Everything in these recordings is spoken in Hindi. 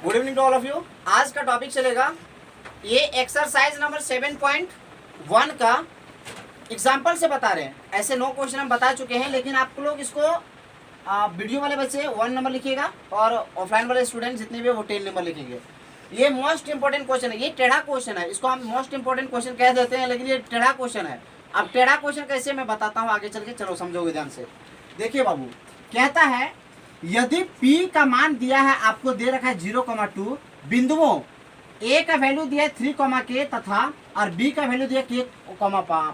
Good evening to all of you. आज का टॉपिक चलेगा ये एक्सरसाइज नंबर 7.1 का एग्जाम्पल से बता रहे हैं। ऐसे 9 क्वेश्चन हम बता चुके हैं, लेकिन आप लोग इसको वीडियो वाले बच्चे 1 नंबर लिखिएगा और ऑफलाइन वाले स्टूडेंट जितने भी वो 10 नंबर लिखेंगे। ये मोस्ट इंपॉर्टेंट क्वेश्चन है, ये टेढ़ा क्वेश्चन है, इसको हम मोस्ट इंपॉर्टेंट क्वेश्चन कह देते हैं, लेकिन ये टेढ़ा क्वेश्चन है। अब टेढ़ा क्वेश्चन कैसे मैं बताता हूँ आगे चल के, चलो समझोगे ध्यान से। देखिए बाबू, कहता है यदि P का मान दिया है, आपको दे रखा है 0,2, बिंदुओं A का वैल्यू दिया है 3, तथा और B का वैल्यू दिया है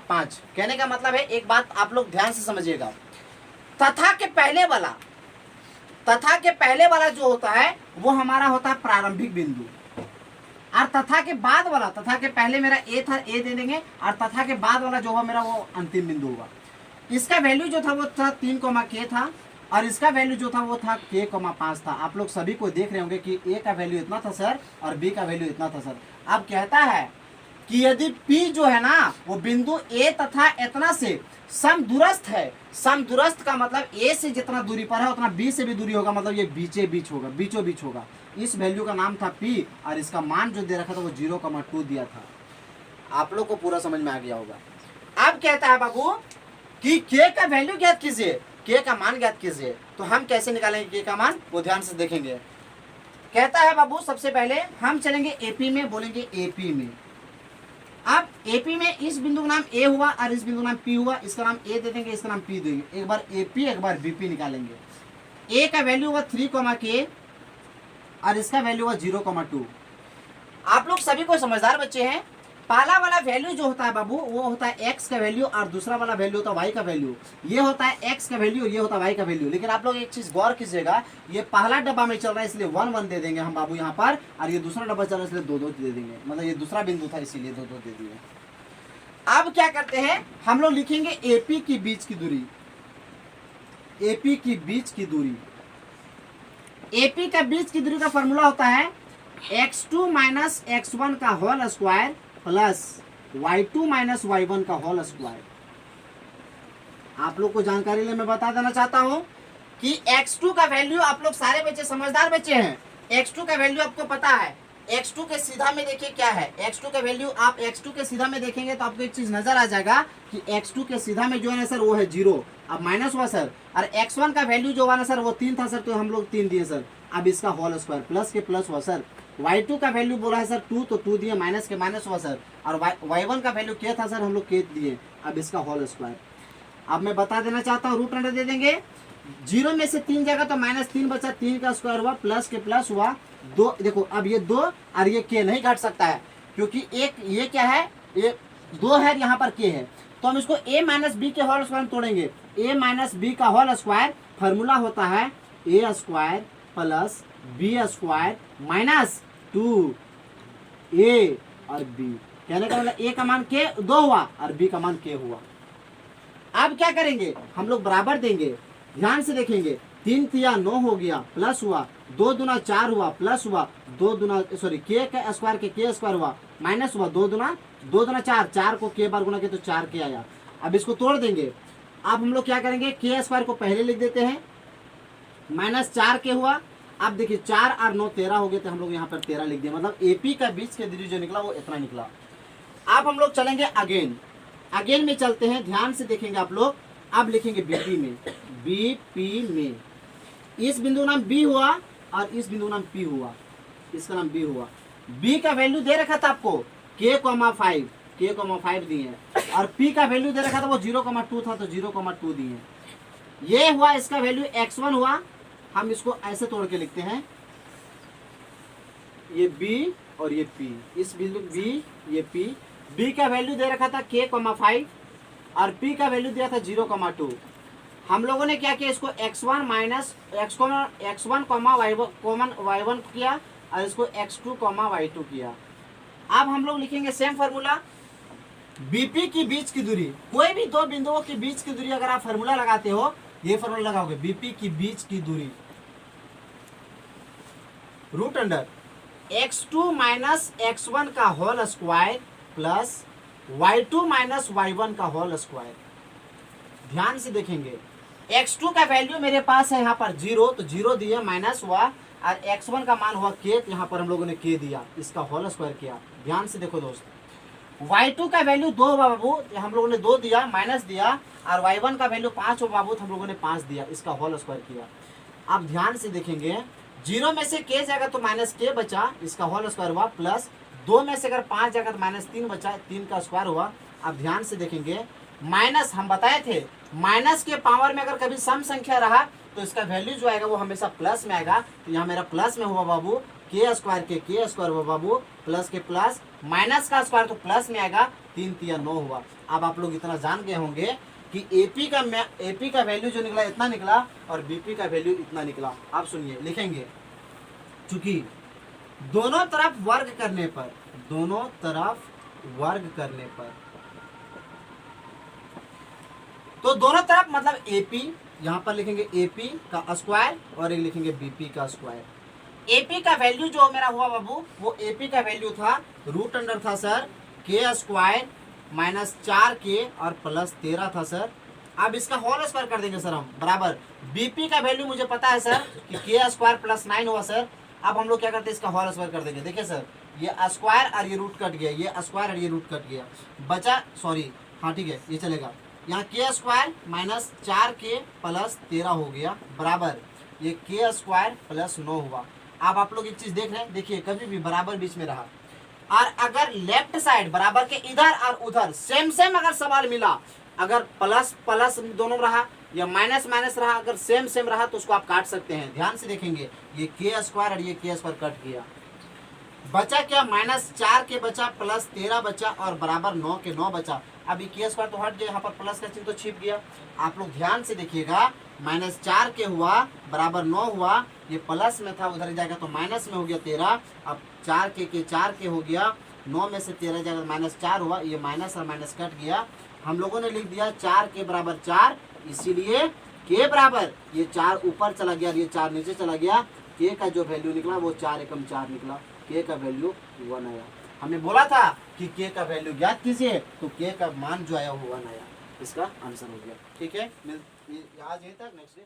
5। कहने का मतलब है, एक बात आप लोग ध्यान से समझिएगा, तथा के पहले वाला जो होता है वो हमारा होता है प्रारंभिक बिंदु, और तथा के बाद वाला, तथा के पहले मेरा A था, A दे देंगे, और तथा के बाद वाला जो होगा मेरा वो अंतिम बिंदु होगा। इसका वैल्यू जो था वो था 3, था, और इसका वैल्यू जो था वो था k,5 था। आप लोग सभी को देख रहे होंगे कि A का वैल्यू इतना था सर और B का वैल्यू इतना था सर। अब कहता है कि यदि P जो है ना वो बिंदु A तथा इतना से समदूरस्थ है। समदूरस्थ का मतलब A से जितना दूरी पर है उतना B से भी दूरी होगा, मतलब ये बीचों बीच होगा। इस वैल्यू का नाम था P और इसका मान जो दे रखा था वो 0,2 दिया था। आप लोग को पूरा समझ में आ गया होगा। अब कहता है बाबू कि K का वैल्यू ज्ञात कीजिए, K का मान ज्ञात कीजिए। तो हम कैसे निकालेंगे K का मान, वो ध्यान से देखेंगे। कहता है बाबू सबसे पहले हम चलेंगे AP में, बोलेंगे AP में। अब AP में इस बिंदु का नाम A हुआ और इस बिंदु का नाम P हुआ, इसका नाम A दे देंगे, इसका नाम P देंगे। एक बार AP एक बार BP निकालेंगे। A का वैल्यू हुआ 3, और इसका वैल्यू हुआ 0,2। आप लोग सभी को समझदार बच्चे हैं। पहला वाला वैल्यू जो होता है बाबू वो होता है x का वैल्यू, और दूसरा वाला वैल्यू होता है y का वैल्यू। ये होता है x का वैल्यू, ये होता है y का वैल्यू। लेकिन आप लोग एक चीज गौर कीजिएगा, ये पहला डब्बा में चल रहा है इसलिए 1 दे देंगे हम बाबू यहाँ पर, और ये दूसरा डब्बा चल रहा है इसलिए 2 दे देंगे, मतलब ये दूसरा बिंदु था इसीलिए 2 दे दिए। अब क्या करते हैं, हम लोग लिखेंगे AP की बीच की दूरी। AP की बीच की दूरी, AP का बीच की दूरी का फॉर्मूला होता है x2 माइनस x1 का whole square plus y2 minus y1 का होल स्क्वायर। आप लोग को जानकारी लिए मैं बता देना चाहता हूं कि x2 का वैल्यू, आप लोग सारे बच्चे समझदार बच्चे हैं, x2 का वैल्यू आपको पता है। x2 के सीधा में देखिए क्या है, x2 का वैल्यू आप x2 के सीधा में देखेंगे तो आपको एक चीज नजर आ जाएगा कि x2 के सीधा में जो है ना सर वो है 0, अब माइनस हुआ सर, और x1 का वैल्यू जो हुआ ना सर वो 3 था सर, तो हम लोग 3 दिए सर। अब इसका होल स्क्वायर प्लस के प्लस हुआ सर। y2 का वैल्यू बोला है सर 2, तो 2 दिए, माइनस के माइनस हुआ सर, और y1 का वैल्यू क्या था सर, हम लोग k दिए। अब इसका होल स्क्वायर। अब मैं बता देना चाहता हूँ, रूट अंडर दे देंगे, 0 में से 3 जाएगा तो -3 बचा, 3 का स्क्वायर हुआ, प्लस के प्लस हुआ 2। देखो अब ये 2 और ये k नहीं घट सकता है, क्योंकि एक ये क्या है, ये 2 है, यहाँ पर k है, तो हम इसको a माइनस बी के होल स्क्वायर तोड़ेंगे। a माइनस बी का होल स्क्वायर फॉर्मूला होता है a square plus b square minus 2a और b। कहने का मतलब a का मान k 2 हुआ और b का मान k हुआ। अब क्या करेंगे, हम लोग बराबर देंगे, ध्यान से देखेंगे, 3 तिया 9 हो गया, प्लस हुआ 2 दूना 4 हुआ, प्लस हुआ 2 दूना k का स्क्वायर के k स्क्वायर हुआ, माइनस हुआ 2 दूना 4, 4 को k बार गुना के तो 4 k आया। अब इसको तोड़ देंगे। अब हम लोग क्या करेंगे, k स्क्वायर को पहले लिख देते हैं, माइनस 4 k हुआ। अब देखिए 4 और 9 13 हो गए, तो हम लोग यहाँ पर 13 लिख दिए, मतलब AP का बीच के दूरी जो निकला वो इतना निकला। अब हम लोग चलेंगे अगेन में चलते हैं, ध्यान से देखेंगे आप लोग। अब लिखेंगे BP में इस बिंदु नाम B हुआ और इस बिंदु नाम P हुआ, इसका नाम B हुआ। B का वैल्यू दे रखा था आपको k,5 दिए, और P का वैल्यू दे रखा था वो 0,2 था, तो 0,2 दिए। ये हुआ इसका वैल्यू x1 हुआ। हम इसको ऐसे तोड़ के लिखते हैं, ये B और ये P, इस बिंदु B ये P। B का वैल्यू दे रखा था k,5 और P का वैल्यू दिया था 0,2। हम लोगों ने क्या किया, इसको x1 माइनस x1 y1 किया और इसको x2 y2 किया। अब हम लोग लिखेंगे सेम फार्मूला, BP की बीच की दूरी, कोई भी 2 बिंदुओं के बीच की दूरी अगर आप फार्मूला लगाते हो, ये फार्मूला लगाओगे, BP की बीच की दूरी root under x2 minus x1 का whole square plus y2 minus y1 का होल स्क्वायर। ध्यान से देखेंगे, x2 का वैल्यू मेरे पास है यहाँ पर 0, तो 0 दिए, माइनस हुआ और x1 का मान हुआ k, तो यहाँ पर हम लोगों ने k दिया, इसका होल स्क्वायर किया। ध्यान से देखो दोस्त, y2 का वैल्यू 2 होगा बाबू, तो हम लोगों ने 2 दिया, माइनस दिया, और y1 का वैल्यू 5 होगा बाबू, तो हम लोगों ने 5 दिया, इसका होल स्क्वायर किया। अब ध्यान से देखेंगे, 0 में से k जाएगा तो माइनस k बचा, इसका होल स्क्वायर हुआ, प्लस 2 में से अगर 5 जाएगा तो माइनस 3 बचा, 3 का स्क्वायर हुआ। अब ध्यान से देखेंगे, माइनस हम बताए थे, माइनस के पावर में अगर कभी सम संख्या रहा तो इसका वैल्यू जो आएगा वो हमेशा प्लस में आएगा। तो यहाँ मेरा प्लस में हुआ बाबू, के स्क्वायर के के स्क्वायर हुआ बाबू, प्लस के प्लस, माइनस का स्क्वायर तो प्लस में आएगा, 3 तिया 9 हुआ। अब आप लोग इतना जान गए होंगे कि एपी का वैल्यू जो निकला इतना निकला, और बीपी का वैल्यू इतना निकला। आप सुनिए, लिखेंगे, चूंकि दोनों तरफ वर्ग करने पर, दोनों तरफ वर्ग करने पर, तो दोनों तरफ मतलब एपी, यहां पर लिखेंगे एपी का स्क्वायर और एक लिखेंगे बीपी का स्क्वायर। एपी का वैल्यू जो मेरा हुआ बाबू, वो एपी का वैल्यू था रूट अंडर था सर के स्क्वायर माइनस 4k और प्लस 13 था सर। अब इसका होल स्क्वायर कर देंगे सर हम, बराबर बीपी का वैल्यू मुझे पता है सर कि के स्क्वायर प्लस 9 हुआ सर। अब हम लोग क्या करते हैं, इसका होल स्क्वायर कर देंगे। देखिए सर, ये स्क्वायर और ये रूट कट गया, ये स्क्वायर और ये रूट कट गया, बचा, सॉरी हाँ ठीक है ये चलेगा, यहाँ के स्क्वायर माइनस 4k प्लस 13 हो गया, बराबर ये के स्क्वायर प्लस 9 हुआ। अब आप लोग एक चीज देख रहे हैं, देखिए कभी भी बराबर बीच में रहा, और अगर लेफ्ट साइड बराबर के इधर और उधर सेम सेम अगर सवाल मिला, अगर प्लस प्लस दोनों रहा या माइनस माइनस रहा, अगर सेम सेम रहा तो उसको आप काट सकते हैं। ध्यान से देखेंगे, ये के स्क्वायर और ये के स्क्वायर कट गया, बचा क्या, माइनस 4k बचा, प्लस 13 बचा, और बराबर 9 के 9 बचा। अब ये के स्क्वायर तो हट गया, यहाँ पर प्लस का चिन्ह तो छिप गया। आप लोग ध्यान से देखिएगा, माइनस 4k हुआ, बराबर 9 हुआ, ये प्लस में था उधर जाएगा तो माइनस में हो गया 13। अब 4k के 4k हो गया, 9 में से 13 जाएगा माइनस 4 हुआ, ये माइनस और माइनस कट गया। हम लोगों ने लिख दिया 4k बराबर 4, इसीलिए k बराबर ये 4 ऊपर चला गया, ये 4 नीचे चला गया, k का जो वैल्यू निकला वो 4 एकम 4 निकला, k का वैल्यू 1 आया। हमने बोला था कि k का वैल्यू ज्ञात कीजिए, तो k का मान जो आया वो 1 आया, इसका आंसर हो गया। ठीक है, आज यहीं तक, नेक्स्ट डे